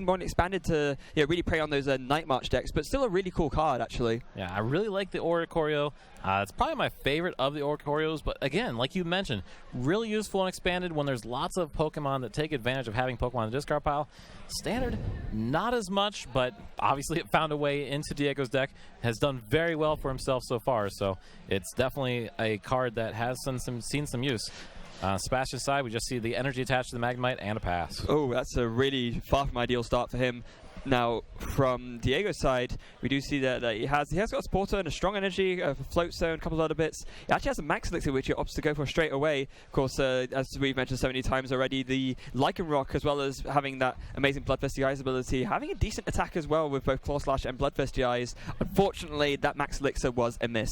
Pokemon expanded to really prey on those Night March decks, but still a really cool card, actually. Yeah, I really like the Oricorio. It's probably my favorite of the Oricorios, but again, like you mentioned, really useful and expanded when there's lots of Pokemon that take advantage of having Pokemon in the discard pile. Standard, not as much, but obviously it found a way into Diego's deck, has done very well for himself so far, so it's definitely a card that has seen some use. Sebastian's side, we just see the energy attached to the Magnemite and a pass. Oh, that's a really far from ideal start for him. Now, from Diego's side, we do see that he has got a Supporter and a Strong Energy, a Float Stone, a couple of other bits. He actually has a Max Elixir, which he opts to go for straight away. Of course, as we've mentioned so many times already, the Lycanroc, as well as having that amazing Bloodthirsty Eyes ability, having a decent attack as well with both Claw Slash and Bloodthirsty Eyes. Unfortunately, that Max Elixir was a miss.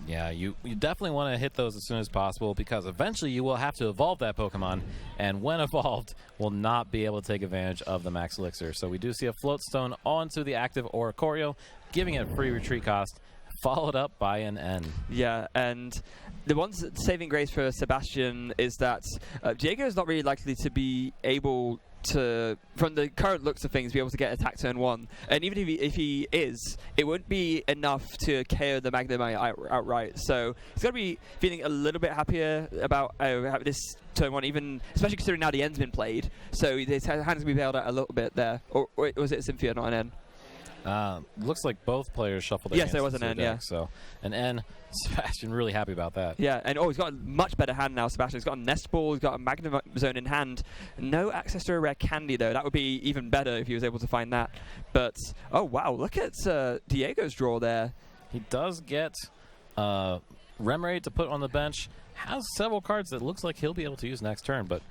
Yeah, you definitely want to hit those as soon as possible, because eventually you will have to evolve that Pokemon, and when evolved, will not be able to take advantage of the Max Elixir. So we do see a Float Stone onto the active Oricorio, giving it free retreat cost, followed up by an N. Yeah, and the one saving grace for Sebastian is that Diego is not really likely to be able to, from the current looks of things, be able to get attack turn 1. And even if he is, it won't be enough to KO the Magnemite outright. So he's got to be feeling a little bit happier about this turn 1, even especially considering now the N's been played. So his hand's going to be bailed out a little bit there. Or was it Cynthia, not an N? Looks like both players shuffled their hands. Yes, there was an N, deck, yeah. So an N, Sebastian really happy about that. Yeah, and he's got a much better hand now, Sebastian. He's got a Nest Ball, he's got a Magnum Zone in hand. No access to a rare candy, though. That would be even better if he was able to find that. But, oh, wow, look at Diego's draw there. He does get Remoraid to put on the bench. Has several cards that looks like he'll be able to use next turn, but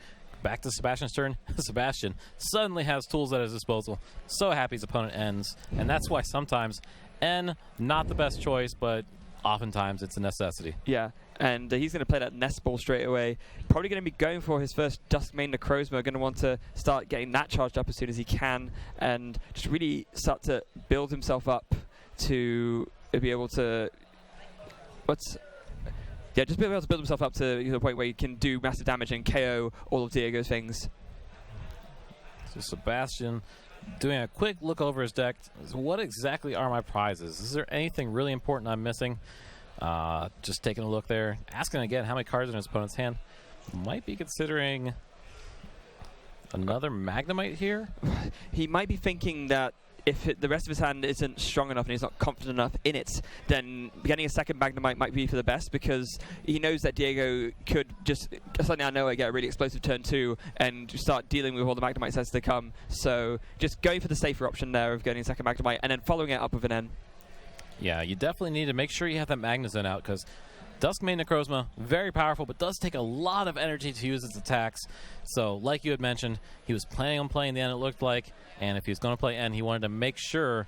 back to Sebastian's turn. Sebastian suddenly has tools at his disposal. So happy his opponent ends. And that's why sometimes N, not the best choice, but oftentimes it's a necessity. Yeah, and he's going to play that Nest Ball straight away. Probably going to be going for his first Duskmane Necrozma. Going to want to start getting that charged up as soon as he can and just really start to build himself up to be able to... Yeah, just be able to build himself up to the point where he can do massive damage and KO all of Diego's things. So Sebastian doing a quick look over his deck. So what exactly are my prizes? Is there anything really important I'm missing? Just taking a look there. Asking again how many cards in his opponent's hand. Might be considering another Magnemite here. He might be thinking that if the rest of his hand isn't strong enough and he's not confident enough in it, then getting a second Magnemite might be for the best, because he knows that Diego could just suddenly out of nowhere get a really explosive turn 2 and start dealing with all the Magnemites as they come. So just going for the safer option there of getting a second Magnemite and then following it up with an N. Yeah, you definitely need to make sure you have that Magnezone out, because Duskmane Necrozma, very powerful, but does take a lot of energy to use its attacks. So, like you had mentioned, he was planning on playing the N, it looked like, and if he was going to play N, he wanted to make sure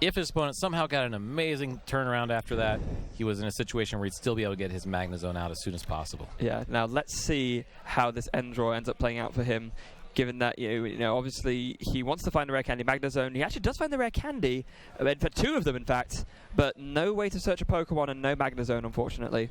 if his opponent somehow got an amazing turnaround after that, he was in a situation where he'd still be able to get his Magnezone out as soon as possible. Yeah, now let's see how this N draw ends up playing out for him, given that, you know, obviously he wants to find the rare candy Magnezone. He actually does find the rare candy, for 2 of them, in fact, but no way to search a Pokemon and no Magnezone, unfortunately.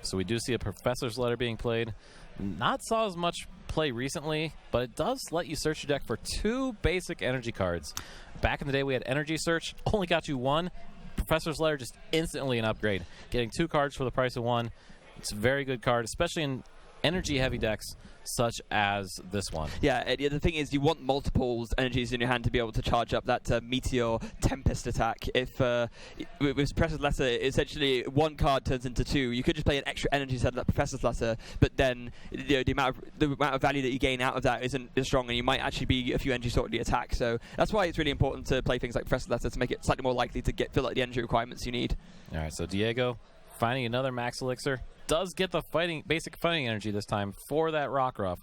So we do see a Professor's Letter being played. Not saw as much play recently, but it does let you search your deck for 2 basic energy cards. Back in the day, we had Energy Search, only got you 1. Professor's Letter, just instantly an upgrade. Getting 2 cards for the price of 1. It's a very good card, especially in energy-heavy decks such as this one. Yeah, the thing is, you want multiples energies in your hand to be able to charge up that Meteor Tempest attack. If with Professor's Letter, essentially 1 card turns into 2. You could just play an extra energy set of that Professor's Letter, but then the amount of value that you gain out of that isn't as strong, and you might actually be a few energy short of the attack. So that's why it's really important to play things like Professor's Letter to make it slightly more likely to fill out the energy requirements you need. All right, so Diego finding another Max Elixir. Does get the basic fighting energy this time for that Rockruff.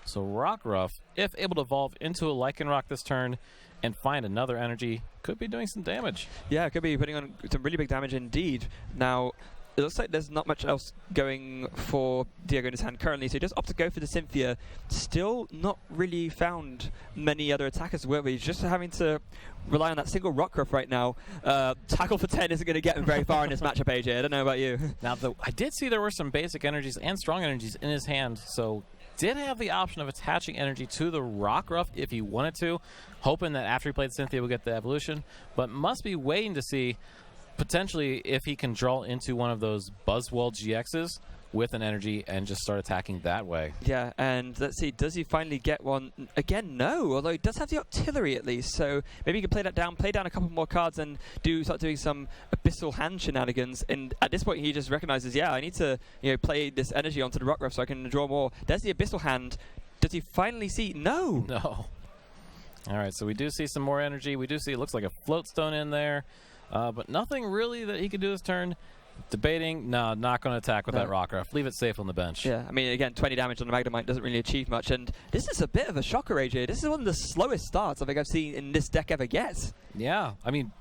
So Rockruff, if able to evolve into a Lycanroc this turn and find another energy, could be doing some damage. Yeah, it could be putting on some really big damage indeed. Now, it looks like there's not much else going for Diego in his hand currently, so he just opts to go for the Cynthia. Still not really found many other attackers where he's just having to rely on that single Rockruff right now. Tackle for 10 isn't going to get him very far in this matchup, AJ. I don't know about you. Now, I did see there were some basic energies and strong energies in his hand, so did have the option of attaching energy to the Rockruff if he wanted to, hoping that after he played Cynthia we'll get the evolution, but must be waiting to see potentially if he can draw into one of those Buzzwole GXs with an energy and just start attacking that way. Yeah, and let's see, does he finally get one? Again, no, although he does have the artillery at least, so maybe he can play down a couple more cards and start doing some Abyssal Hand shenanigans, and at this point he just recognizes, yeah, I need to play this energy onto the Rockruff so I can draw more. There's the Abyssal Hand. Does he finally see? No! No. Alright, so we do see some more energy. We do see, it looks like a Float Stone in there, but nothing really that he can do this turn. Debating, no, not going to attack with that Rockruff. Leave it safe on the bench. Yeah, I mean, again, 20 damage on the Magnemite doesn't really achieve much, and this is a bit of a shocker, AJ. This is one of the slowest starts I think I've seen in this deck ever yet. Yeah, I mean,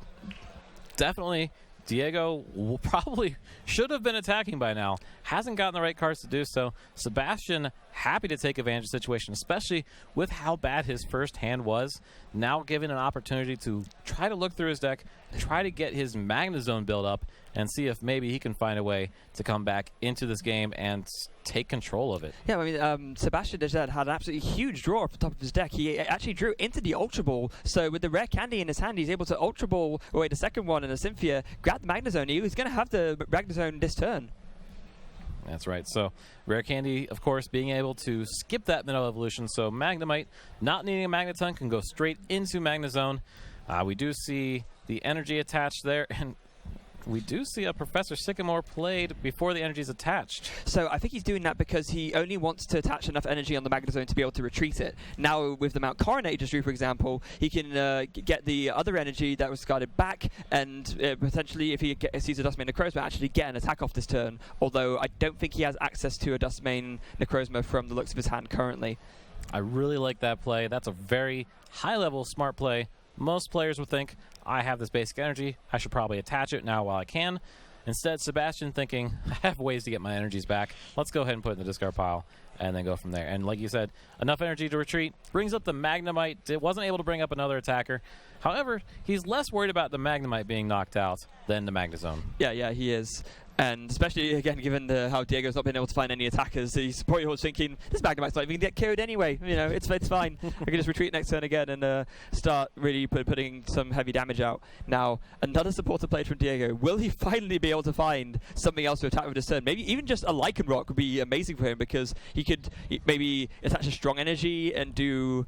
definitely Dyego probably should have been attacking by now. Hasn't gotten the right cards to do so. Sebastian happy to take advantage of the situation, especially with how bad his first hand was. Now given an opportunity to try to look through his deck, try to get his Magnezone build up, and see if maybe he can find a way to come back into this game and take control of it. Yeah, I mean, Sebastian had an absolutely huge draw off the top of his deck. He actually drew into the Ultra Ball, so with the Rare Candy in his hand, he's able to Ultra Ball away the second one and a Cynthia, grab the Magnezone. He was going to have the Magnezone this turn. That's right. So Rare Candy, of course, being able to skip that middle evolution, so Magnemite, not needing a Magneton, can go straight into Magnezone. We do see the energy attached there, and we do see a Professor Sycamore played before the energy is attached. So I think he's doing that because he only wants to attach enough energy on the Magnezone to be able to retreat it. Now, with the Mount Coronet just drew, for example, he can get the other energy that was guarded back, and potentially, if he sees a Dustmane Necrozma, actually get an attack off this turn. Although I don't think he has access to a Dustmane Necrozma from the looks of his hand currently. I really like that play. That's a very high-level smart play. Most players would think, I have this basic energy, I should probably attach it now while I can. Instead, Sebastian thinking, I have ways to get my energies back. Let's go ahead and put it in the discard pile and then go from there. And like you said, enough energy to retreat. Brings up the Magnemite. It wasn't able to bring up another attacker. However, he's less worried about the Magnemite being knocked out than the Magnezone. Yeah, he is. And especially, again, given how Diego's not been able to find any attackers, he's probably always thinking, this Magnemite's not even going to get killed anyway. It's fine. I can just retreat next turn again and start really putting some heavy damage out. Now, another supporter played from Dyego. Will he finally be able to find something else to attack with this turn? Maybe even just a Lycanroc would be amazing for him, because he could maybe attach a strong energy and do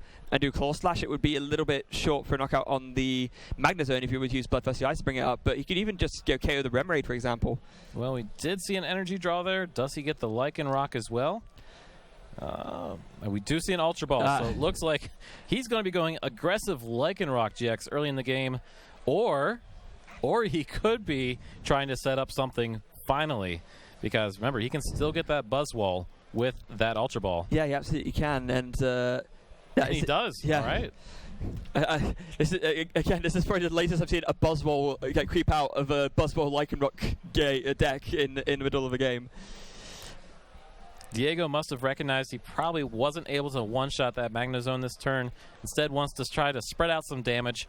Claw Slash. It would be a little bit short for a knockout on the Magnezone if he would use Bloodthirsty Ice to bring it up, but he could even just KO the Remoraid, for example. Well, we did see an energy draw there. Does he get the Lycanroc as well? We do see an Ultra Ball, so it looks like he's going to be going aggressive Lycanroc GX early in the game, or he could be trying to set up something finally, because remember, he can still get that Buzzwole with that Ultra Ball. Yeah, he absolutely can, and he does. Yeah. All right. This is probably the latest I've seen a Buzzwole creep out of a Buzzwole Lycanroc deck in the middle of a game. Dyego must have recognized he probably wasn't able to one-shot that Magnezone this turn. Instead, wants to try to spread out some damage,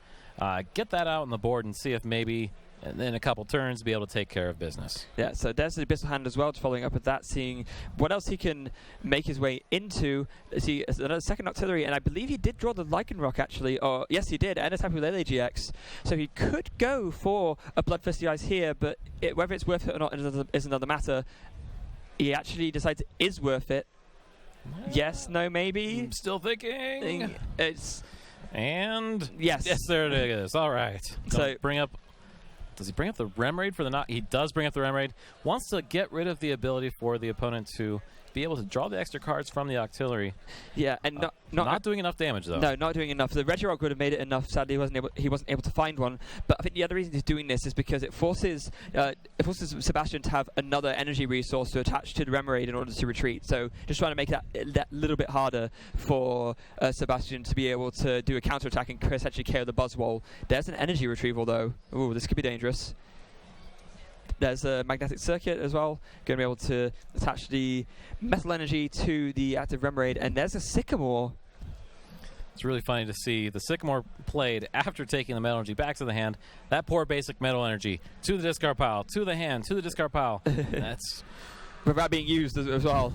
get that out on the board, and see if maybe in a couple turns be able to take care of business. Yeah, so there's the Abyssal Hand as well, following up with that, seeing what else he can make his way into. See, another second Artillery, and I believe he did draw the Lycanroc, actually, or yes, he did, and a Tapu Lele GX. So he could go for a Bloodthirsty Ice here, but whether it's worth it or not is another matter. He actually decides it is worth it. Yes, no, maybe? I'm still thinking. And yes, there it is. All right. So does he bring up the Remoraid for the knock? He does bring up the Remoraid. Wants to get rid of the ability for the opponent to be able to draw the extra cards from the Artillery. Yeah, and not doing enough damage, though. No, not doing enough. The Regirock would have made it enough. Sadly, he wasn't able to find one. But I think the other reason he's doing this is because it forces Sebastian to have another energy resource to attach to the Remoraid in order to retreat. So just trying to make that little bit harder for Sebastian to be able to do a counterattack and essentially KO the Buzzwole. There's an energy retrieval, though. Ooh, this could be dangerous. There's a Magnetic Circuit as well. Going to be able to attach the Metal Energy to the active Remoraid. And there's a Sycamore. It's really funny to see the Sycamore played after taking the Metal Energy back to the hand. That poor basic Metal Energy to the discard pile, to the hand, to the discard pile. That's without being used as well.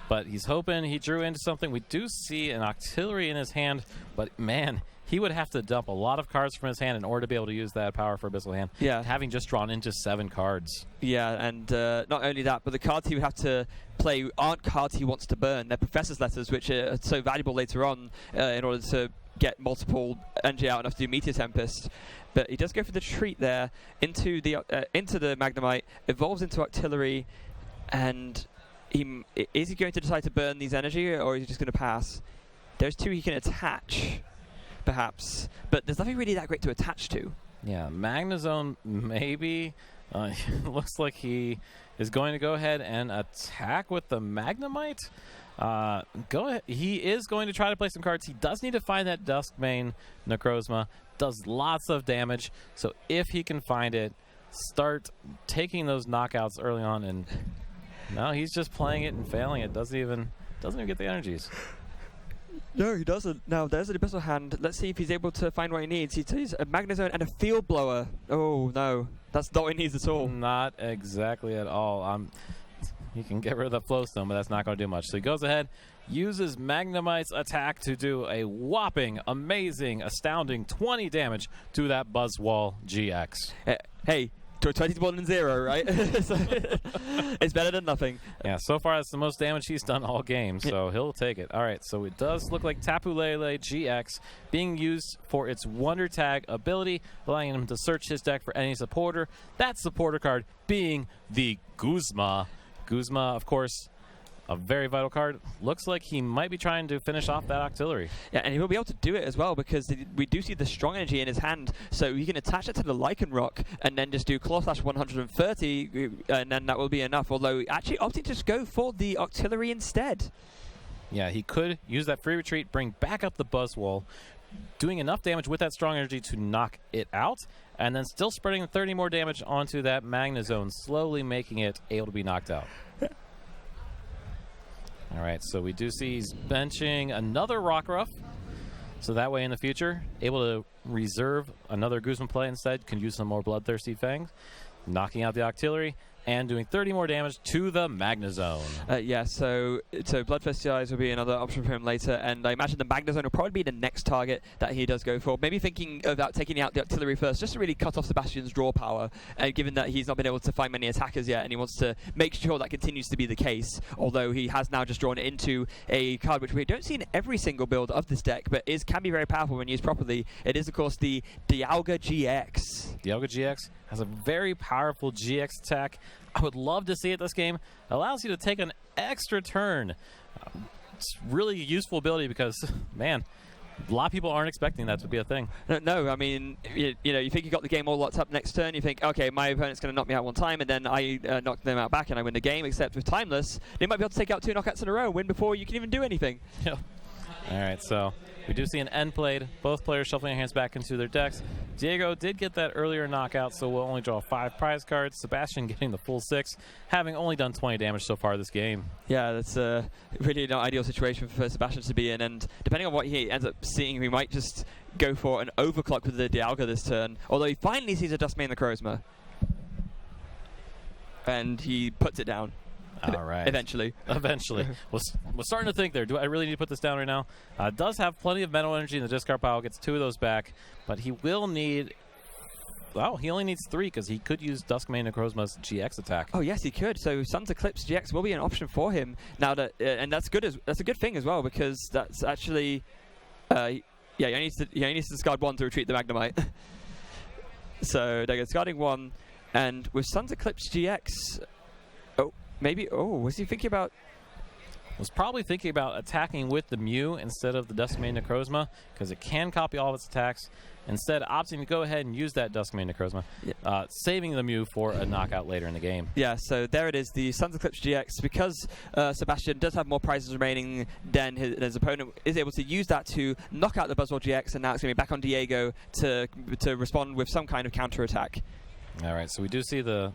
but he's hoping he drew into something. We do see an Octillery in his hand, but man, he would have to dump a lot of cards from his hand in order to be able to use that power for Abyssal Hand. Yeah. Having just drawn into 7 cards. Yeah, and not only that, but the cards he would have to play aren't cards he wants to burn. They're Professor's Letters, which are so valuable later on in order to get multiple energy out enough to do Meteor Tempest. But he does go for the treat there into the Magnemite, evolves into Octillery, and is he going to decide to burn these energy, or is he just going to pass? There's 2 he can attach, perhaps, but there's nothing really that great to attach to. Yeah, Magnezone maybe. Looks like he is going to go ahead and attack with the Magnemite. Go ahead. He is going to try to play some cards. He does need to find that Duskmane Necrozma. Does lots of damage. So if he can find it, start taking those knockouts early on. And no, he's just playing it and failing it. Doesn't even get the energies. No, he doesn't. Now, there's an Abyssal Hand. Let's see if he's able to find what he needs. He takes a Magnezone and a Field Blower. Oh, no. That's not what he needs at all. Not exactly at all. He can get rid of the Flowstone, but that's not going to do much. So he goes ahead, uses Magnemite's attack to do a whopping, amazing, astounding 20 damage to that Buzzwole GX. Hey, 20 more than 0, right? It's better than nothing. Yeah, so far that's the most damage he's done all game, so he'll take it. All right, so it does look like Tapu Lele GX being used for its Wonder Tag ability, allowing him to search his deck for any supporter. That supporter card being the Guzma. Guzma, of course, a very vital card. Looks like he might be trying to finish off that Octillery. Yeah, and he'll be able to do it as well because we do see the strong energy in his hand, so he can attach it to the Lycanroc and then just do Claw Slash 130, and then that will be enough, although actually opting to just go for the Octillery instead. Yeah, he could use that free retreat, bring back up the Buzzwole, doing enough damage with that strong energy to knock it out, and then still spreading 30 more damage onto that Magnezone, slowly making it able to be knocked out. All right, so we do see he's benching another Rockruff, so that way in the future, able to reserve another Guzma play instead, can use some more Bloodthirsty Fangs, knocking out the Octillery, and doing 30 more damage to the Magnezone. Yeah, so Bloodthirsty Eyes will be another option for him later, and I imagine the Magnezone will probably be the next target that he does go for. Maybe thinking about taking out the Octillery first, just to really cut off Sebastian's draw power, given that he's not been able to find many attackers yet, and he wants to make sure that continues to be the case, although he has now just drawn into a card which we don't see in every single build of this deck, but can be very powerful when used properly. It is, of course, the Dialga GX. Dialga GX has a very powerful GX attack. I would love to see it this game. It allows you to take an extra turn. It's really a useful ability because, man, a lot of people aren't expecting that to be a thing. No, I mean, you think you got the game all locked up next turn, you think, okay, my opponent's going to knock me out one time, and then I knock them out back and I win the game, except with Timeless, they might be able to take out 2 knockouts in a row, win before you can even do anything. Yeah. All right, so we do see an end played. Both players shuffling their hands back into their decks. Dyego did get that earlier knockout, so we'll only draw 5 prize cards. Sebastian getting the full 6, having only done 20 damage so far this game. Yeah, that's really not ideal situation for Sebastian to be in, and depending on what he ends up seeing, we might just go for an overclock with the Dialga this turn, although he finally sees a Duskmane Necrozma. And he puts it down. All right. Eventually. Was starting to think there, do I really need to put this down right now? Does have plenty of mental energy in the discard pile, gets 2 of those back, but he will need... Wow, he only needs 3 because he could use Duskmane Necrozma's GX attack. Oh yes, he could. So Sun's Eclipse GX will be an option for him now. That and that's good. That's a good thing as well because that's actually, he only needs to discard 1 to retreat the Magnemite. So they're discarding 1, and with Sun's Eclipse GX, was he thinking about? Was probably thinking about attacking with the Mew instead of the Duskmane Necrozma because it can copy all of its attacks. Instead, opting to go ahead and use that Duskmane Necrozma, saving the Mew for a knockout later in the game. Yeah, so there it is, the Sun's Eclipse GX. Because Sebastian does have more prizes remaining than his opponent, is able to use that to knock out the Buzzwole GX, and now it's going to be back on Dyego to respond with some kind of counter attack. All right, so we do see the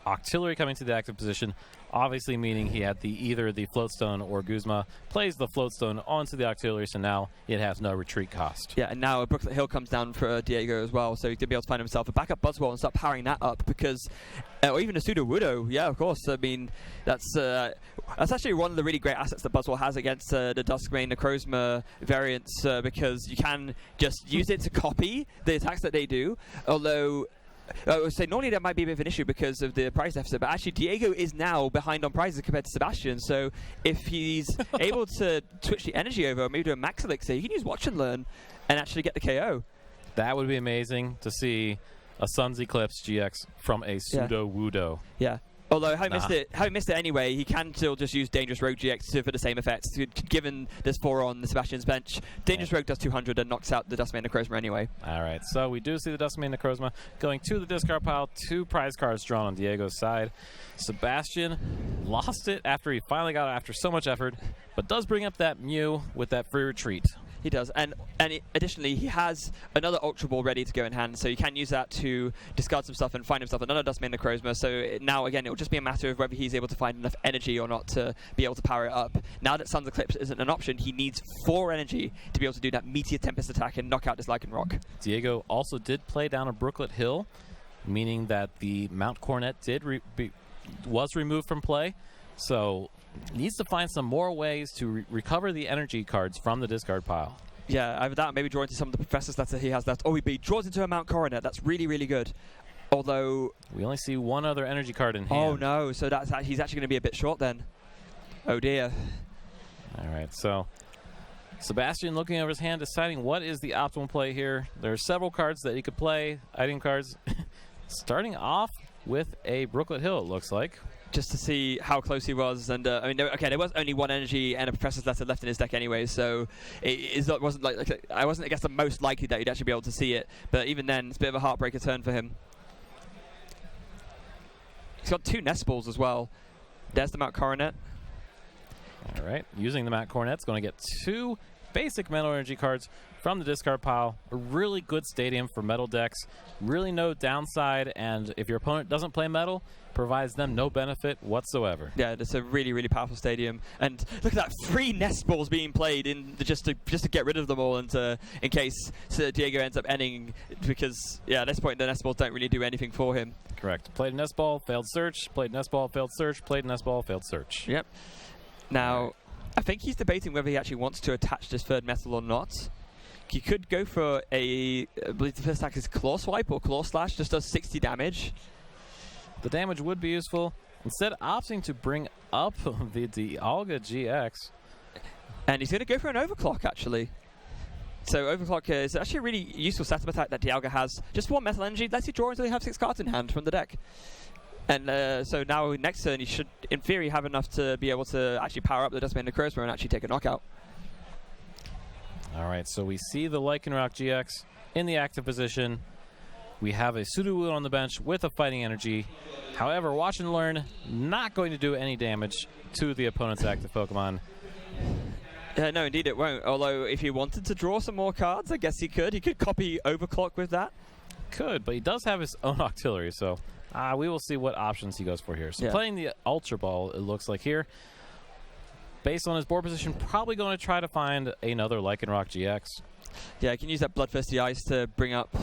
Octillery coming to the active position, obviously meaning he had either the Floatstone or Guzma plays the Floatstone onto the Octillery, so now it has no retreat cost. Yeah, and now a Brooklet Hill comes down for Dyego as well, so he's going to be able to find himself a backup Buzzwole and start powering that up because, or even a Sudowoodo, yeah, of course. I mean, that's actually one of the really great assets that Buzzwole has against the Duskmane Necrozma variants because you can just use it to copy the attacks that they do, although I would say normally that might be a bit of an issue because of the prize deficit, but actually Dyego is now behind on prizes compared to Sebastian, so if he's able to switch the energy over, or maybe do a Max Elixir, he can use Watch and Learn and actually get the KO. That would be amazing to see a Sun's Eclipse GX from a Sudowoodo. Yeah. Although, having missed it anyway, he can still just use Dangerous Rogue GX for the same effect. Given there's 4 on the Sebastian's bench, Dangerous Rogue does 200 and knocks out the Duskmane Necrozma anyway. All right, so we do see the Duskmane Necrozma going to the discard pile. 2 prize cards drawn on Diego's side. Sebastian lost it after he finally got it after so much effort, but does bring up that Mew with that free retreat. He does, and additionally, he has another Ultra Ball ready to go in hand, so he can use that to discard some stuff and find himself another Duskmane Necrozma. So now, again, it will just be a matter of whether he's able to find enough energy or not to be able to power it up. Now that Sun's Eclipse isn't an option, he needs 4 energy to be able to do that Meteor Tempest attack and knock out this Lycanroc. Diego also did play down a Brooklet Hill, meaning that the Mount Coronet was removed from play. So needs to find some more ways to recover the energy cards from the discard pile. Yeah, either that, maybe draw into some of the Professor's that he has left. Oh, he draws into a Mount Coronet. That's really, really good. Although we only see 1 other energy card in hand. Oh no, so he's actually going to be a bit short then. Oh dear. All right, so Sebastian looking over his hand, deciding what is the optimal play here. There are several cards that he could play, item cards. Starting off with a Brooklet Hill, it looks like. Just to see how close he was, and I mean, there was only 1 energy and a Professor's Letter left in his deck anyway, so wasn't like I wasn't, I guess, the most likely that he'd actually be able to see it. But even then, it's a bit of a heartbreaker turn for him. He's got 2 Nest Balls as well. There's the Mount Coronet. All right, using the Mount Coronet's going to get 2 basic Metal Energy cards from the discard pile. A really good stadium for metal decks. Really no downside, and if your opponent doesn't play metal, provides them no benefit whatsoever. Yeah, it's a really, really powerful stadium. And look at that, 3 Nest Balls being played in just to get rid of them all, and in case Diego ends up ending, because at this point the Nest Balls don't really do anything for him. Correct. Played a Nest Ball, failed search. Played Nest Ball, failed search. Played Nest Ball, failed search. Yep. Now, I think he's debating whether he actually wants to attach this 3rd metal or not. He could go for I believe the first attack is Claw Swipe or Claw Slash, just does 60 damage. The damage would be useful. Instead, opting to bring up the Dialga GX. And he's going to go for an Overclock, actually. So Overclock is actually a really useful setup attack that Dialga has. Just 1 metal energy, lets you draw until you have 6 cards in hand from the deck. And so now next turn he should, in theory, have enough to be able to actually power up the Duskmane Necrozma and actually take a knockout. All right, so we see the Lycanroc GX in the active position. We have a Sudowoodo on the bench with a Fighting Energy. However, Watch and Learn not going to do any damage to the opponent's active Pokemon. No, indeed it won't. Although, if he wanted to draw some more cards, I guess he could. He could copy Overclock with that. Could, but he does have his own Octillery, so we will see what options he goes for here. So playing the Ultra Ball, it looks like here. Based on his board position, probably going to try to find another Lycanroc GX. Yeah, I can use that Bloodthirsty Ice to bring up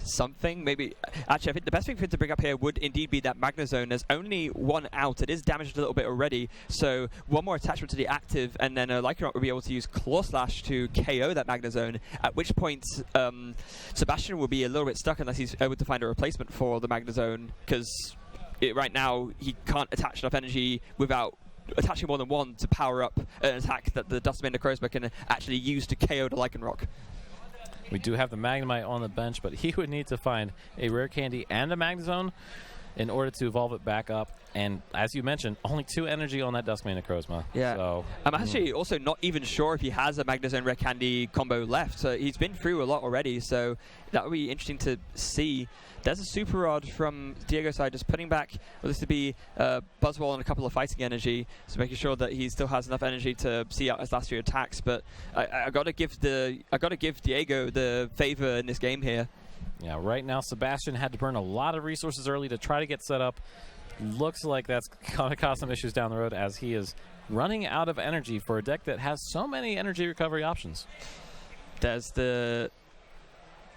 something. Maybe, actually, I think the best thing for him to bring up here would indeed be that Magnezone. There's only 1 out. It is damaged a little bit already, so 1 more attachment to the active, and then Lycanroc will be able to use Claw Slash to KO that Magnezone, at which point Sebastian will be a little bit stuck unless he's able to find a replacement for the Magnezone, because right now he can't attach enough energy without attaching more than 1 to power up an attack that the Duskmane Necrozma can actually use to KO the Lycanroc. We do have the Magnemite on the bench, but he would need to find a Rare Candy and a Magnezone in order to evolve it back up. And as you mentioned, only 2 energy on that Duskmane Necrozma. Yeah. So, I'm actually also not even sure if he has a Magnezone Rare Candy combo left. So he's been through a lot already, so that would be interesting to see. There's a Super Rod from Diego's side, just putting back what this to be Buzzwole and a couple of Fighting Energy, so making sure that he still has enough energy to see out his last 2 attacks. But I got to give Diego the favor in this game here. Yeah, right now Sebastian had to burn a lot of resources early to try to get set up. looks like that's going to cause some issues down the road as he is running out of energy for a deck that has so many energy recovery options. There's the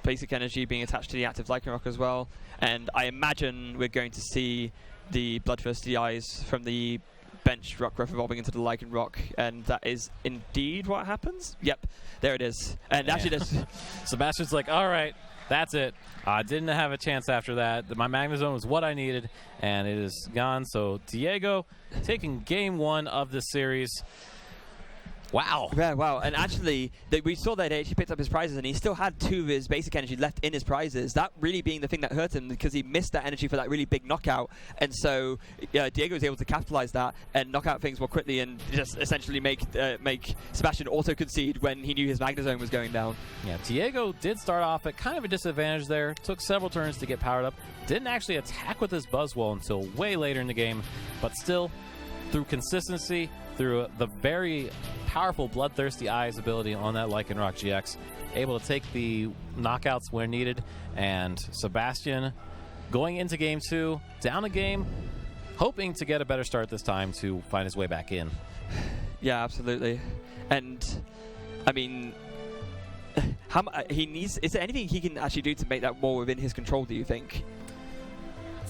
basic energy being attached to the active Lycanroc as well, and I imagine we're going to see the Bloodthirsty Eyes from the bench Rockruff evolving into the Lycanroc, and that is indeed what happens. Yep, there it is. And actually there's Sebastian's like, all right, that's it. I didn't have a chance after that. My Magnezone was what I needed, and it is gone. So Dyego taking game 1 of the series. Wow. Yeah, wow. And actually, we saw that he actually picked up his prizes, and he still had 2 of his basic energy left in his prizes. That really being the thing that hurt him, because he missed that energy for that really big knockout. And so Dyego was able to capitalize that and knock out things more quickly and just essentially make Sebastian auto-concede when he knew his Magnezone was going down. Yeah, Dyego did start off at kind of a disadvantage there. Took several turns to get powered up. Didn't actually attack with his Buzzwole until way later in the game. But still, through consistency, through the very powerful Bloodthirsty Eyes ability on that Lycanroc GX, able to take the knockouts where needed, and Sebastian going into game 2, down a game, hoping to get a better start this time to find his way back in. Yeah, absolutely. And, I mean, is there anything he can actually do to make that more within his control, do you think?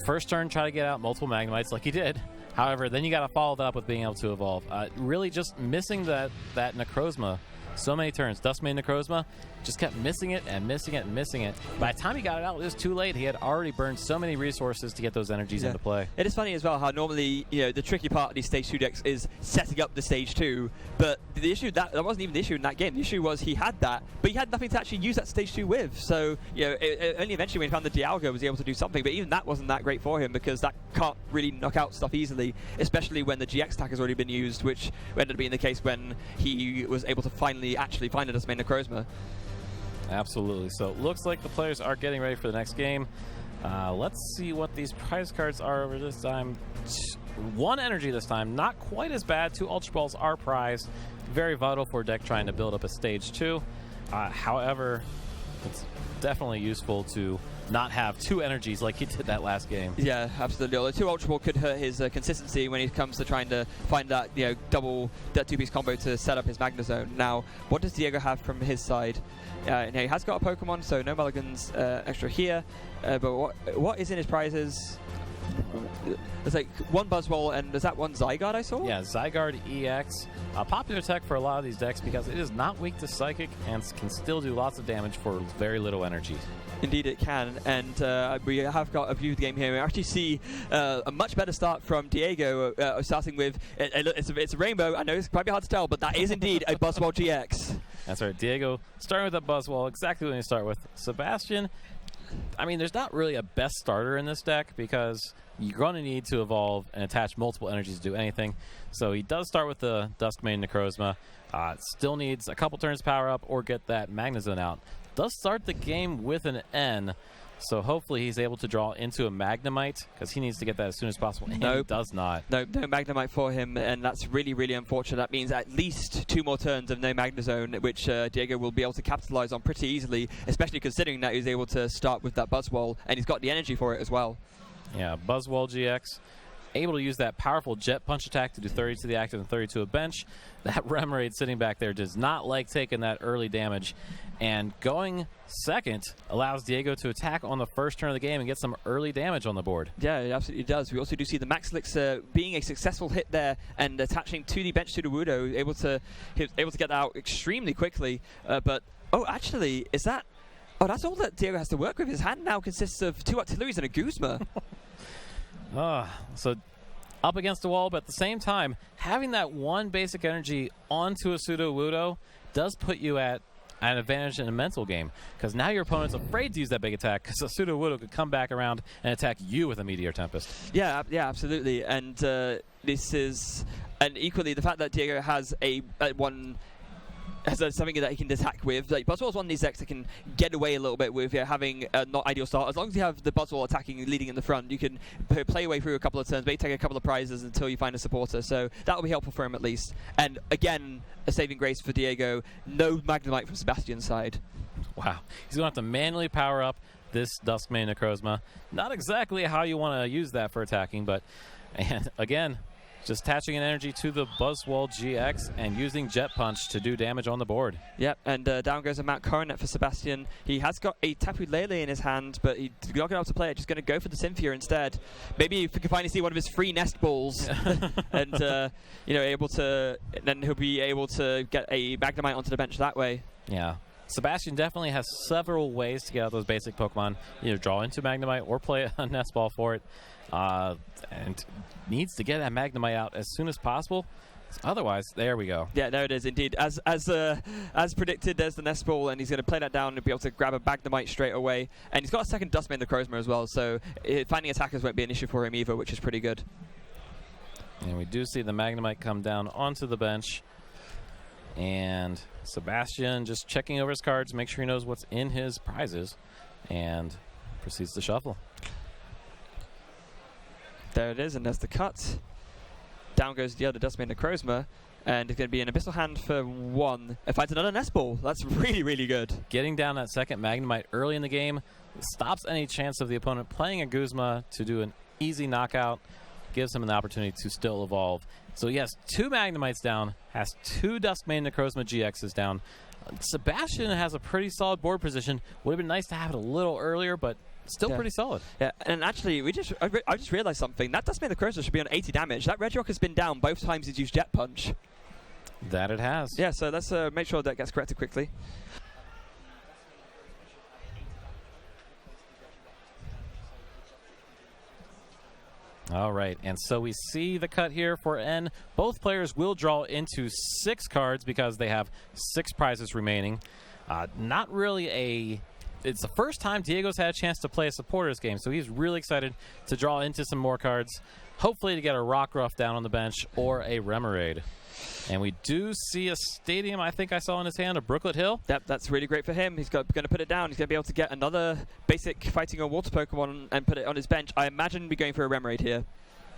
First turn, try to get out multiple Magnemites like he did. However, then you got to follow that up with being able to evolve. Really just missing that Necrozma so many turns. Duskmane Necrozma just kept missing it and missing it and missing it. By the time he got it out, it was too late. He had already burned so many resources to get those energies into play. It is funny as well how normally, the tricky part of these Stage 2 decks is setting up the Stage 2, but the issue, that wasn't even the issue in that game. The issue was he had that, but he had nothing to actually use that Stage 2 with. So, only eventually when he found the Dyego was able to do something, but even that wasn't that great for him because that can't really knock out stuff easily, especially when the GX attack has already been used, which ended up being the case when he was able to finally actually find a Duskmane Necrozma. Absolutely. So it looks like the players are getting ready for the next game. Let's see what these prize cards are over this time. 1 energy this time. Not quite as bad. 2 Ultra Balls are prized. Very vital for a deck trying to build up a Stage 2. However, it's definitely useful to not have 2 energies like he did that last game. Yeah, absolutely. Although 2 Ultra Ball could hurt his consistency when it comes to trying to find that that 2-piece combo to set up his Magnezone. Now, what does Dyego have from his side? He has got a Pokemon, so no mulligans extra here. But what is in his prizes? There's like 1 Buzzwole, and is that 1 Zygarde I saw? Yeah, Zygarde EX. A popular tech for a lot of these decks because it is not weak to Psychic and can still do lots of damage for very little energy. Indeed it can, and we have got a view of the game here. We actually see a much better start from Dyego, starting with, it's a rainbow. I know it's probably hard to tell, but that is indeed a Buzzwole GX. That's right, Dyego starting with a Buzzwole, exactly what you start with. Sebastian, I mean, there's not really a best starter in this deck because you're going to need to evolve and attach multiple energies to do anything. So he does start with the Duskmane Necrozma. Still needs a couple turns to power up or get that Magnezone out. Does start the game with an N, so hopefully he's able to draw into a Magnemite because he needs to get that as soon as possible. And he does not. No Magnemite for him, and that's really, really unfortunate. That means at least 2 more turns of no Magnezone, which Dyego will be able to capitalize on pretty easily, especially considering that he's able to start with that Buzzwole, and he's got the energy for it as well. Yeah, Buzzwole GX. Able to use that powerful Jet Punch attack to do 30 to the active and 30 to a bench. That Remoraid sitting back there does not like taking that early damage. And going second allows Dyego to attack on the first turn of the game and get some early damage on the board. Yeah, it absolutely does. We also do see the Maxlix being a successful hit there and attaching to the bench to the Wudo, able to get that out extremely quickly. Actually, is that... Oh, that's all that Dyego has to work with. His hand now consists of 2 Octilleries and a Guzma. So up against the wall, but at the same time, having that 1 basic energy onto a Sudowoodo does put you at an advantage in a mental game, because now your opponent's afraid to use that big attack because a Sudowoodo could come back around and attack you with a Meteor Tempest. Yeah, absolutely. And this is... And equally, the fact that Dyego has a 1 something that he can attack with. Like, Buzzwall's one of these decks that can get away a little bit with having a not ideal start. As long as you have the Buzzwall attacking and leading in the front, you can play away through a couple of turns, maybe take a couple of prizes until you find a supporter. So that will be helpful for him at least. And again, a saving grace for Dyego. No Magnemite from Sebastian's side. Wow. He's going to have to manually power up this Duskmane Necrozma. Not exactly how you want to use that for attacking, but and again, just attaching an energy to the Buzzwall GX and using Jet Punch to do damage on the board. Yep, and down goes a Mount Coronet for Sebastian. He has got a Tapu Lele in his hand, but he's not going to be able to play it. Just going to go for the Cynthia instead. Maybe if we can finally see one of his free nest balls, and able to, then he'll be able to get a Magnemite onto the bench that way. Yeah. Sebastian definitely has several ways to get out those basic Pokemon, either draw into Magnemite or play a Nest Ball for it, and needs to get that Magnemite out as soon as possible. Otherwise, there we go. Yeah, there it is indeed. As predicted, there's the Nest Ball, and he's going to play that down and be able to grab a Magnemite straight away. And he's got a second Duskmane Necrozma as well, so finding attackers won't be an issue for him either, which is pretty good. And we do see the Magnemite come down onto the bench. And Sebastian just checking over his cards, make sure he knows what's in his prizes, and proceeds to shuffle. There it is, and there's the cut. Down goes the other Duskmane Necrozma, and it's going to be an Abyssal Hand for 1. It finds another Nest Ball. That's really, really good. Getting down that second Magnemite early in the game stops any chance of the opponent playing a Guzma to do an easy knockout, gives him an opportunity to still evolve. So he has 2 Magnemites down, has 2 Duskmane Necrozma GXs down. Sebastian has a pretty solid board position. Would have been nice to have it a little earlier, but still pretty solid. Yeah, and actually, I just realized something. That Duskmane Necrozma should be on 80 damage. That Regirock has been down both times he's used Jet Punch. That it has. Yeah, so let's make sure that gets corrected quickly. All right, and so we see the cut here for N. Both players will draw into 6 cards because they have 6 prizes remaining. Not really a... It's the first time Diego's had a chance to play a supporters game, so he's really excited to draw into some more cards, hopefully to get a Rockruff down on the bench or a Remoraid. And we do see a Stadium, I think I saw in his hand, a Brooklet Hill. Yep, that's really great for him. He's going to put it down. He's going to be able to get another basic fighting or water Pokemon and put it on his bench. I imagine we're going for a Remoraid here.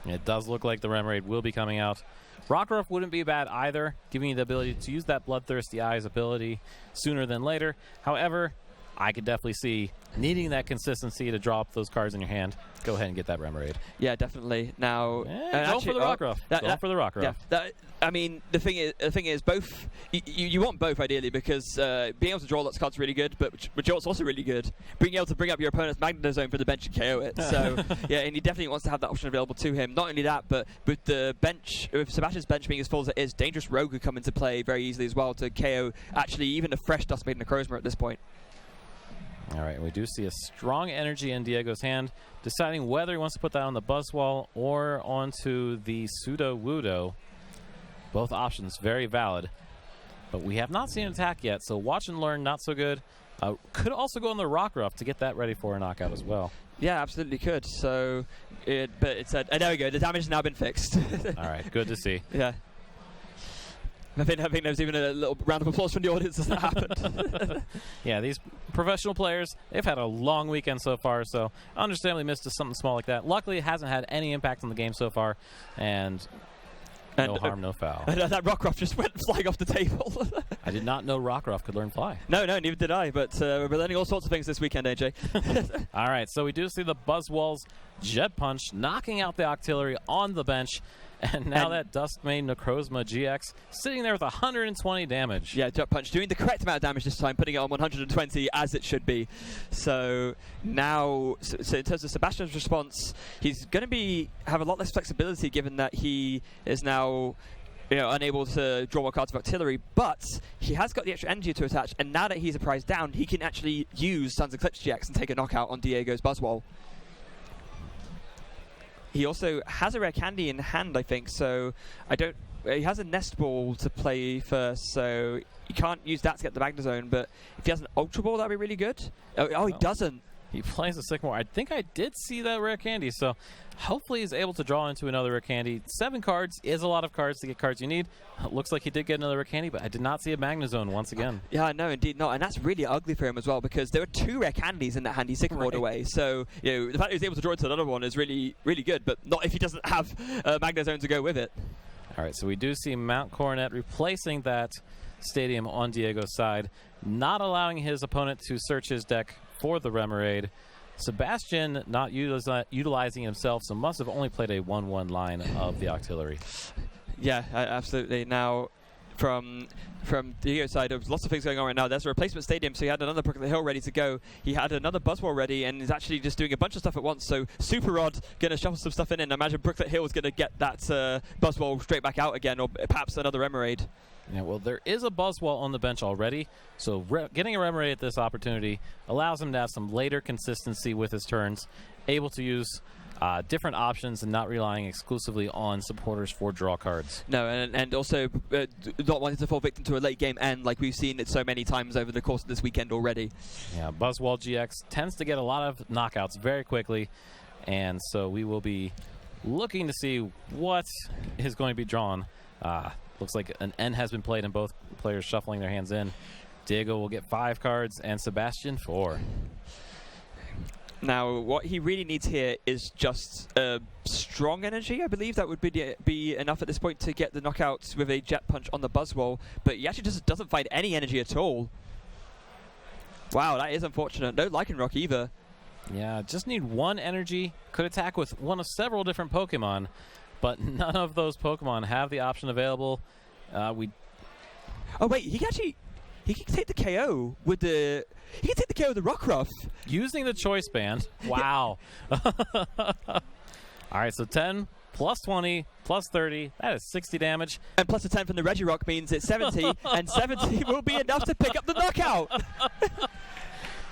It does look like the Remoraid will be coming out. Rockruff wouldn't be bad either, giving you the ability to use that Bloodthirsty Eyes ability sooner than later. However, I could definitely see needing that consistency to draw up those cards in your hand. Go ahead and get that Remoraid. Yeah, definitely. Now, go for the Rockruff. Go for the Rockruff. Yeah, I mean, the thing is, both. You want both ideally because being able to draw lots of cards is really good, but what's also really good, being able to bring up your opponent's Magnezone for the bench and KO it. So yeah, and he definitely wants to have that option available to him. Not only that, but with the bench, with Sebastian's bench being as full as it is, Dangerous Rogue could come into play very easily as well to KO actually even a fresh Duskmane Necrozma at this point. All right, we do see a strong energy in Diego's hand, deciding whether he wants to put that on the Buzzwall or onto the Sudowoodo. Both options very valid, but we have not seen an attack yet, so watch and learn, not so good. Could also go on the Rockruff to get that ready for a knockout as well. Yeah, absolutely could. So, there we go. The damage has now been fixed. All right, good to see. Yeah. I think there was even a little round of applause from the audience as that happened. Yeah, these professional players, they've had a long weekend so far, so understandably missed something small like that. Luckily, it hasn't had any impact on the game so far, and no harm, no foul. That Rockruff just went flying off the table. I did not know Rockruff could learn Fly. No, neither did I, but we're learning all sorts of things this weekend, AJ. All right, so we do see the Buzzwall's Jet Punch knocking out the Octillery on the bench. And now that Duskmane Necrozma GX sitting there with 120 damage. Yeah, Jet Punch doing the correct amount of damage this time, putting it on 120 as it should be. So now, so in terms of Sebastian's response, he's going to have a lot less flexibility given that he is now unable to draw more cards of Octillery, but he has got the extra energy to attach, and now that he's a prize down, he can actually use Sun's Eclipse GX and take a knockout on Diego's Buzzwall. He also has a rare candy in hand, I think, so he has a Nest Ball to play first, so you can't use that to get the Magnezone, but if he has an Ultra Ball, that'd be really good. Oh, he doesn't. He plays a Sycamore. I think I did see that rare candy, so hopefully he's able to draw into another rare candy. 7 cards is a lot of cards to get cards you need. Looks like he did get another rare candy, but I did not see a Magnezone once again. Yeah, no, indeed not. And that's really ugly for him as well, because there were 2 rare candies in that hand he Sycamored away. So, the fact that he was able to draw into another one is really, really good, but not if he doesn't have Magnezone to go with it. All right, so we do see Mount Coronet replacing that Stadium on Diego's side, not allowing his opponent to search his deck for the Remoraid. Sebastian not utilizing himself, so must have only played a 1/1 line of the Octillery. Yeah, absolutely. Now, from Diego's side, there's lots of things going on right now. There's a replacement stadium, so he had another Brooklet Hill ready to go. He had another Buzzwole ready, and he's actually just doing a bunch of stuff at once. So Super Rod going to shuffle some stuff in, and I imagine Brooklet Hill is going to get that Buzzwole straight back out again, or perhaps another Remoraid. Yeah, well, there is a Buzzwole on the bench already, so getting a Remoraid at this opportunity allows him to have some later consistency with his turns, able to use different options and not relying exclusively on supporters for draw cards. No, and also not wanting to fall victim to a late game end like we've seen it so many times over the course of this weekend already. Yeah, Buzzwole GX tends to get a lot of knockouts very quickly, and so we will be looking to see what is going to be drawn. Looks like an N has been played and both players shuffling their hands in. Diego will get 5 cards and Sebastian 4. Now, what he really needs here is just strong energy. I believe that would be enough at this point to get the knockout with a Jet Punch on the Buzzwole, but he actually just doesn't find any energy at all. Wow, that is unfortunate. No Lycanroc either. Yeah, just need 1 energy. Could attack with one of several different Pokemon, but none of those Pokemon have the option available. Oh wait, he can take the KO with the. He can take the KO with the Rockruff using the Choice Band. Wow. All right, so 10 plus 20 plus 30. That is 60 damage. And plus a 10 from the Regirock means it's 70, and 70 will be enough to pick up the knockout.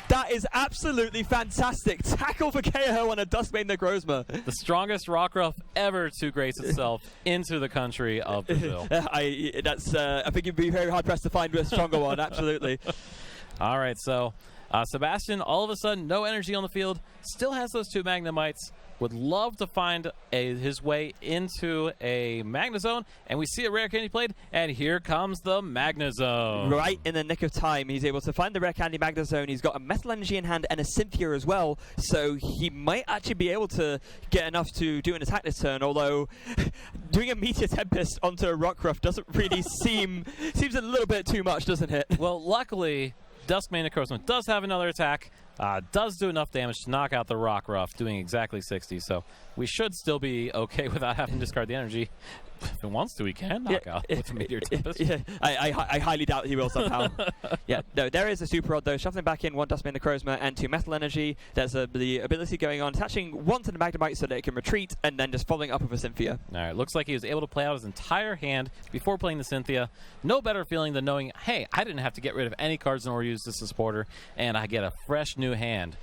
That is absolutely fantastic. Tackle for KO on a Duskmane Necrozma. The strongest Rockruff ever to grace itself into the country of Brazil. I think you'd be very hard pressed to find a stronger one, absolutely. All right, so Sebastian, all of a sudden, no energy on the field, still has those 2 Magnemites, would love to find his way into a Magnezone, and we see a rare candy played, and here comes the Magnezone. Right in the nick of time, he's able to find the rare candy Magnezone. He's got a Metal Energy in hand and a Cynthia as well, so he might actually be able to get enough to do an attack this turn, although doing a Meteor Tempest onto a Rockruff doesn't really seems a little bit too much, doesn't it? Well, luckily, Duskmane Necrozma does have another attack, does do enough damage to knock out the Rockruff, doing exactly 60, so we should still be okay without having to discard the energy. If it wants to, he can knock out with a Meteor Tempest. Yeah, I highly doubt he will somehow. Yeah, no, there is a Super Rod though, shuffling back in 1 Duskmane Necrozma and 2 Metal Energy. There's the ability going on, attaching 1 to the Magnemite so that it can retreat, and then just following up with a Cynthia. All right, looks like he was able to play out his entire hand before playing the Cynthia. No better feeling than knowing, hey, I didn't have to get rid of any cards in order to use this as supporter, and I get a fresh new hand.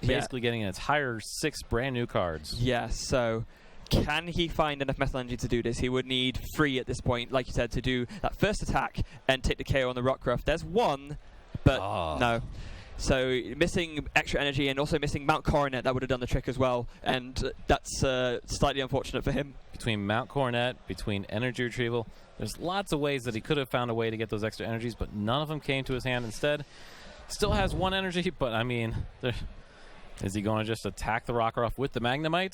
Basically getting an entire 6 brand new cards. Yeah, so can he find enough Metal Energy to do this? He would need 3 at this point, like you said, to do that first attack and take the KO on the Rockruff. There's 1, but no. So missing extra energy and also missing Mount Coronet, that would have done the trick as well, and that's slightly unfortunate for him. Between Mount Coronet, between energy retrieval, there's lots of ways that he could have found a way to get those extra energies, but none of them came to his hand instead. Still has 1 energy, but I mean, is he going to just attack the Rockruff with the Magnemite?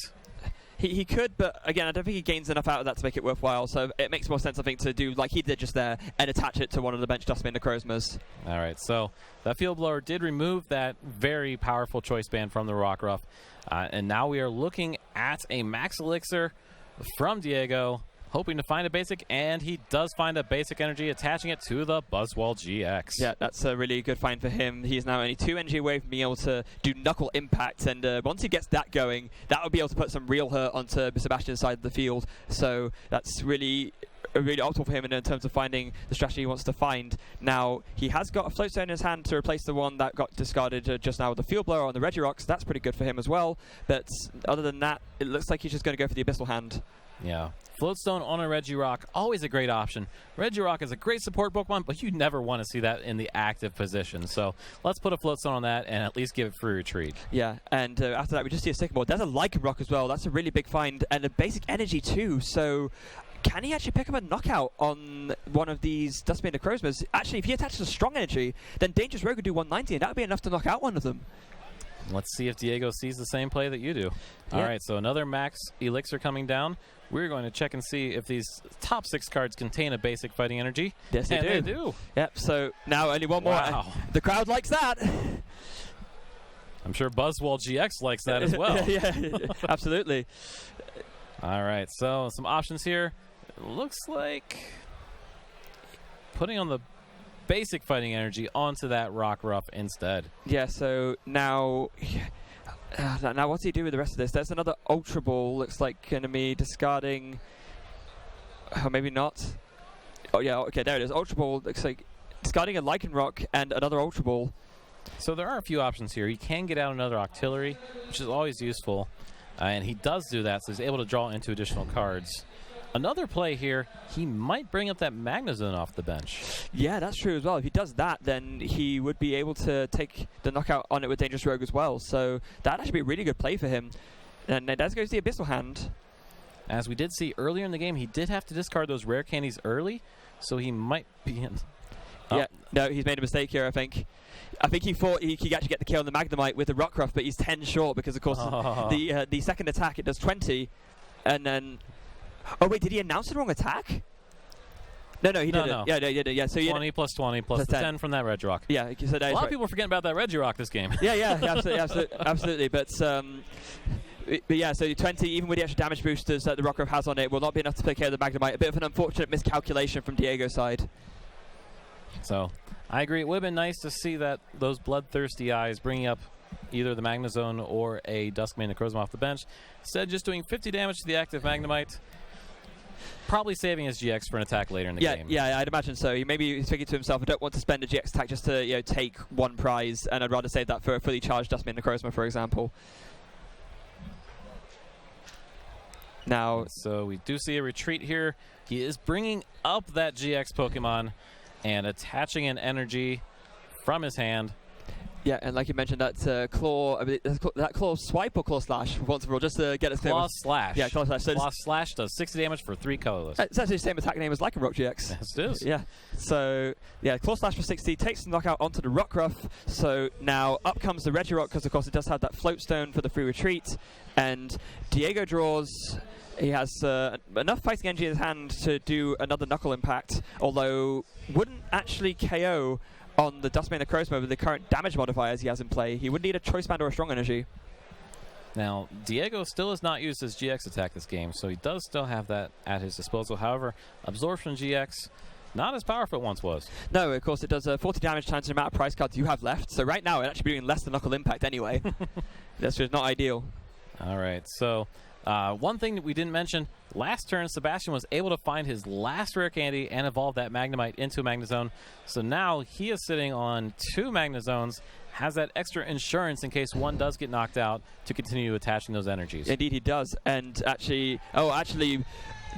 He could, but again, I don't think he gains enough out of that to make it worthwhile, so it makes more sense, I think, to do like he did just there and attach it to one of the bench Duskmane Necrozmas. All right, so that Field Blower did remove that very powerful Choice Band from the Rockruff, and now we are looking at a Max Elixir from Diego, hoping to find a basic, and he does find a basic energy, attaching it to the Buzzwole GX. Yeah, that's a really good find for him. He's now only 2 energy away from being able to do Knuckle Impact, and once he gets that going, that would be able to put some real hurt onto Sebastian's side of the field. So that's really really optimal for him in terms of finding the strategy he wants to find. Now, he has got a float stone in his hand to replace the one that got discarded just now with the field blower on the Regirock, so that's pretty good for him as well. But other than that, it looks like he's just going to go for the Abyssal Hand. Yeah. Floatstone on a Regirock, always a great option. Regirock is a great support Pokemon, but you never want to see that in the active position. So let's put a Floatstone on that and at least give it free retreat. Yeah, and after that we just see a Sycamore. There's a Lycanroc as well. That's a really big find, and a basic energy too. So can he actually pick up a knockout on one of these Duskmane Necrozmas? Actually, if he attaches a strong energy, then Dangerous Rogue would do 190, and that would be enough to knock out one of them. Let's see if Diego sees the same play that you do. Yeah. All right, so another max elixir coming down. We're going to check and see if these top 6 cards contain a basic fighting energy. Yes, they do. They do. Yep, so now only one more. Wow. The crowd likes that. I'm sure Buzzwole GX likes that as well. Yeah, absolutely. All right, so some options here. It looks like putting on the basic fighting energy onto that Rockruff instead. Yeah, so now what's he do with the rest of this? There's another Ultra Ball, looks like enemy discarding. Oh, maybe not. Oh, yeah, okay, there it is. Ultra Ball looks like discarding a Lycanroc and another Ultra Ball. So there are a few options here. He can get out another Octillery, which is always useful. And he does do that, so he's able to draw into additional cards. Another play here, he might bring up that Magnezone off the bench. Yeah, that's true as well. If he does that, then he would be able to take the knockout on it with Dangerous Rogue as well. So that'd actually be a really good play for him. And that goes the Abyssal Hand. As we did see earlier in the game, he did have to discard those rare candies early, so he might be in. Oh. Yeah, no, he's made a mistake here, I think. I think he thought he could actually get the kill on the Magnemite with the Rockruff, but he's 10 short because, of course, the second attack, it does 20. And then... Oh, wait, did he announce the wrong attack? No, he didn't. No. Yeah, so 20 plus 20 plus the 10 from that Regirock. Yeah, so a lot of people are forgetting about that Regirock this game. Yeah, absolutely. But yeah, so 20, even with the extra damage boosters that the Rockruff has on it, will not be enough to take care of the Magnemite. A bit of an unfortunate miscalculation from Diego's side. So, I agree. It would have been nice to see that those bloodthirsty eyes bringing up either the Magnezone or a Duskmane Necrozma off the bench. Instead, just doing 50 damage to the active Magnemite. Probably saving his GX for an attack later in the game. Yeah, I'd imagine so. Maybe he's thinking to himself, I don't want to spend a GX attack just to take one prize, and I'd rather save that for a fully charged Duskmane Necrozma, for example. Now, so we do see a retreat here. He is bringing up that GX Pokemon and attaching an energy from his hand. Yeah, and like you mentioned, that claw swipe or claw slash once for all, just to get us clear. Claw slash. Yeah, claw slash. So claw slash does 60 damage for 3 colorless. It's actually the same attack name as Lycanroc GX. Yes, it is. Yeah. So yeah, claw slash for 60 takes the knockout onto the Rockruff. So now up comes the Regirock because of course it does have that float stone for the free retreat, and Diego draws. He has enough fighting energy in his hand to do another Knuckle Impact, although wouldn't actually KO on the Duskmane Necrozma with the current damage modifiers he has in play. He would need a Choice Band or a Strong Energy. Now, Diego still has not used his GX attack this game, so he does still have that at his disposal. However, Absorption GX, not as powerful as it once was. No, of course, it does 40 damage times the amount of prize cards you have left. So right now, it'd actually be doing less than Knuckle Impact anyway. That's just not ideal. All right, so one thing that we didn't mention, last turn, Sebastian was able to find his last rare candy and evolve that Magnemite into a Magnezone. So now he is sitting on 2 Magnezones, has that extra insurance in case one does get knocked out to continue attaching those energies. Indeed, he does. And actually,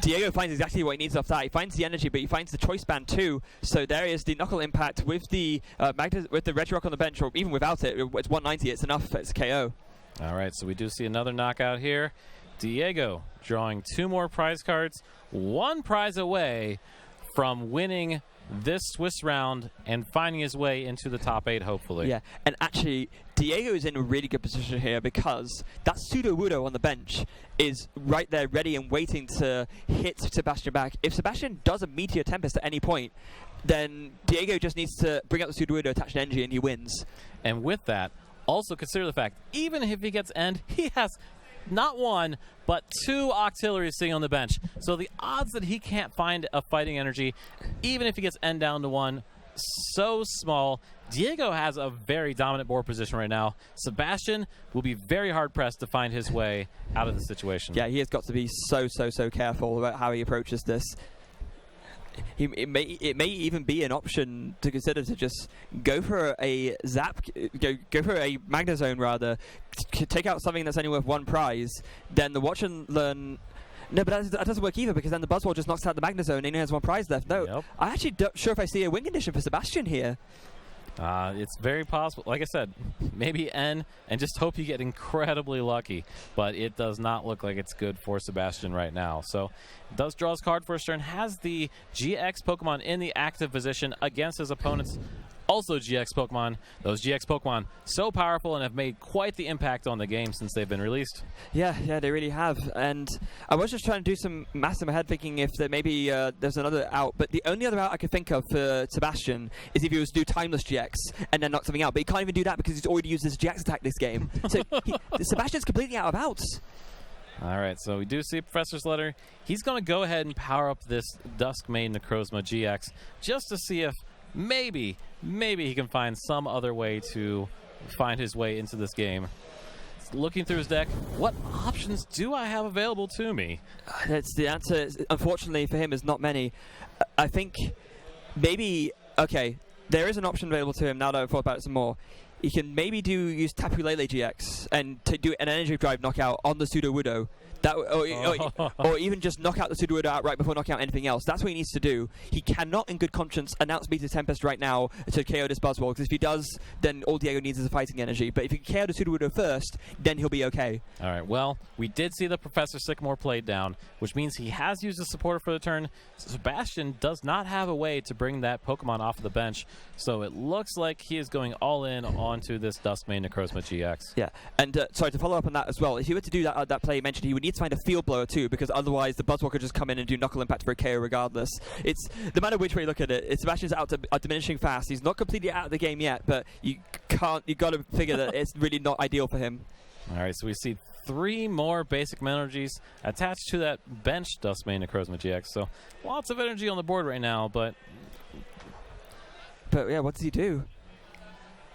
Diego finds exactly what he needs off that. He finds the energy, but he finds the Choice Band too. So there is the Knuckle Impact with the Regirock on the bench, or even without it. It's 190. It's enough. It's KO. All right, so we do see another knockout here. Diego drawing 2 more prize cards, 1 prize away from winning this Swiss round and finding his way into the top 8, hopefully. Yeah, and actually, Diego is in a really good position here because that Sudowoodo on the bench is right there ready and waiting to hit Sebastian back. If Sebastian does a Meteor Tempest at any point, then Diego just needs to bring up the Sudowoodo, attach an energy, and he wins. And with that, also consider the fact, even if he gets end, he has not 1, but 2 Octilleries sitting on the bench. So the odds that he can't find a fighting energy, even if he gets end down to 1, so small. Diego has a very dominant board position right now. Sebastian will be very hard-pressed to find his way out of the situation. Yeah, he has got to be so careful about how he approaches this. it may even be an option to consider to just go for a zap, go for a Magnezone rather, take out something that's only worth 1 prize. Then the watch and learn. No, but that doesn't work either, because then the Buzzwole just knocks out the Magnezone and he only has 1 prize left. No, Yep. I'm actually not sure if I see a win condition for Sebastian here. It's very possible. Like I said, maybe N, and just hope you get incredibly lucky. But it does not look like it's good for Sebastian right now. So, does draw his card first turn, has the GX Pokemon in the active position against his opponent's also GX Pokemon. Those GX Pokemon so powerful and have made quite the impact on the game since they've been released. Yeah, they really have. And I was just trying to do some maths in my head, thinking if there maybe there's another out. But the only other out I could think of for Sebastian is if he was to do Timeless GX and then knock something out. But he can't even do that because he's already used his GX attack this game. So Sebastian's completely out of outs. All right, so we do see Professor's Letter. He's going to go ahead and power up this Duskmane Necrozma GX just to see if maybe he can find some other way to find his way into this game. Looking through his deck, what options do I have available to me? That's the answer, unfortunately for him, is not many. I think maybe, okay, there is an option available to him now that I've thought about it some more. He can maybe use Tapu Lele GX and to do an Energy Drive knockout on the Sudowoodo. That, or even just knock out the Sudowoodo outright before knocking out anything else. That's what he needs to do. He cannot, in good conscience, announce Meteor Tempest right now to KO this Buzzwole, because if he does, then all Dyego needs is a fighting energy. But if he can KO the Sudowoodo first, then he'll be okay. All right, well, we did see the Professor Sycamore played down, which means he has used a supporter for the turn. Sebastian does not have a way to bring that Pokemon off of the bench, so it looks like he is going all in onto this Duskmane Necrozma GX. Yeah, and sorry, to follow up on that as well, if he were to do that play you mentioned, he would need to find a Field Blower too, because otherwise the Buzzwole could just come in and do Knuckle Impact for a KO regardless. It's no matter which way you look at it, Sebastian's out diminishing fast. He's not completely out of the game yet, but you got to figure that it's really not ideal for him. All right, so we see 3 more basic energies attached to that bench Duskmane Necrozma GX. So lots of energy on the board right now, but yeah, what does he do?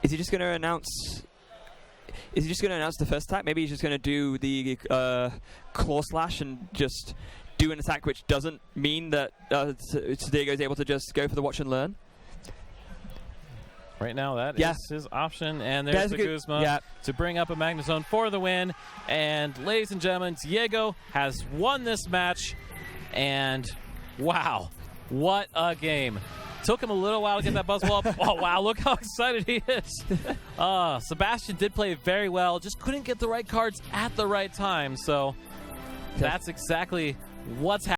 Is he just going to announce? Is he just going to announce the first attack? Maybe he's just going to do the Claw Slash and just do an attack which doesn't mean that Dyego is able to just go for the Watch and Learn. Right now, that is his option, and there's the Guzma to bring up a Magnezone for the win. And ladies and gentlemen, Dyego has won this match, and wow, what a game. Took him a little while to get that Buzzwole up. Oh, wow, look how excited he is. Sebastian did play very well, just couldn't get the right cards at the right time, so that's exactly what's happening.